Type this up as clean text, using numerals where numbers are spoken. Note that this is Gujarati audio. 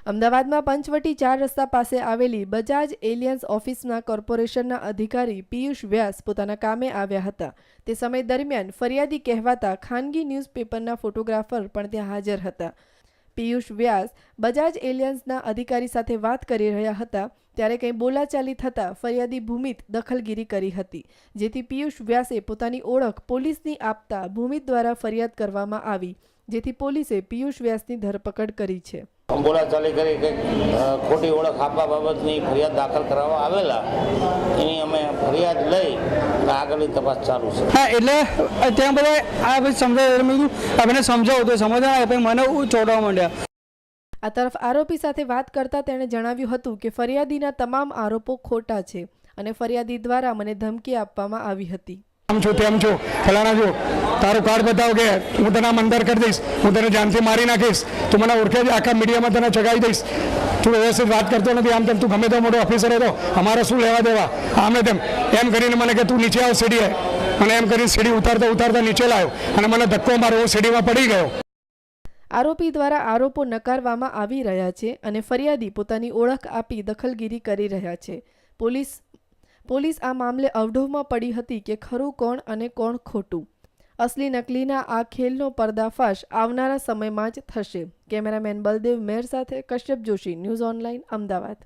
અમદાવાદમાં પંચવટી 4 રસ્તા પાસે આવેલી બજાજ એલિયન્સ ઓફિસના કોર્પોરેશનના અધિકારી પિયુષ વ્યાસ પોતાના કામે આવ્યા હતા। તે સમય દરમિયાન ફરિયાદી કહેવાતા ખાનગી ન્યૂઝપેપરના ફોટોગ્રાફર પણ ત્યાં હાજર હતા। પિયુષ વ્યાસ બજાજ એલિયન્સના અધિકારી સાથે વાત કરી રહ્યા હતા ત્યારે કંઈ બોલાચાલી થતાં ફરિયાદી ભૂમિત દખલગીરી કરી હતી, જેથી પિયુષ વ્યાસે પોતાની ઓળખ પોલીસની આપતા ભૂમિત દ્વારા ફરિયાદ કરવામાં આવી, જેથી પોલીસે પિયુષ વ્યાસની ધરપકડ કરી છે। બોલાચાલી કરી કે ખોટી ઓળખ આપવા બાબતની ફરિયાદ દાખલ કરાવવા આવેલા, એની અમે ફરિયાદ લઈ આગળની તપાસ ચાલુ છે। હા, એટલે ત્યાં બધા આ ભાઈ સમજાય મેં આપણે સમજાવું તો સમજાય પછી મને ચોડવા માંડ્યા। આ તરફ આરોપી સાથે વાત કરતા તેણે જણાવ્યું હતું કે ફરિયાદીના તમામ આરોપો ખોટા છે અને ફરિયાદી દ્વારા મને ધમકી આપવામાં આવી હતી। આમ છો તેમ છો ફલાણા છો, તારું કાર્ડ બતાવ કે હું તને અંદર કરી દઈશ, હું તને જાનથી મારી નાખીશ, તું મને ઓળખે છે, આખા મીડિયામાં તને ચગાવી દઈશ, તું વ્યવસ્થિત વાત કરતો નથી, આમ તેમ તું ગમે તો મોટો ઓફિસર હતો, અમારે શું લેવા દેવા, આમને તેમ એમ કરીને મને કે તું નીચે આવ સીડીએ, અને એમ કરીને સીડી ઉતારતા ઉતારતા નીચે લાવ્યો અને મને ધક્કો માર્યો, સીડીમાં પડી ગયો। આરોપી દ્વારા આરોપો નકારવામાં આવી રહ્યા છે અને ફરિયાદી પોતાની ઓળખ આપી દખલગીરી કરી રહ્યા છે। પોલીસ આ મામલે અવઢવમાં પડી હતી કે ખરું કોણ અને કોણ ખોટું। અસલી નકલીના આ ખેલનો પર્દાફાશ આવનારા સમયમાં જ થશે। કેમેરામેન બલદેવ મેર સાથે કશ્યપ જોશી, ન્યૂઝ ઓનલાઈન, અમદાવાદ।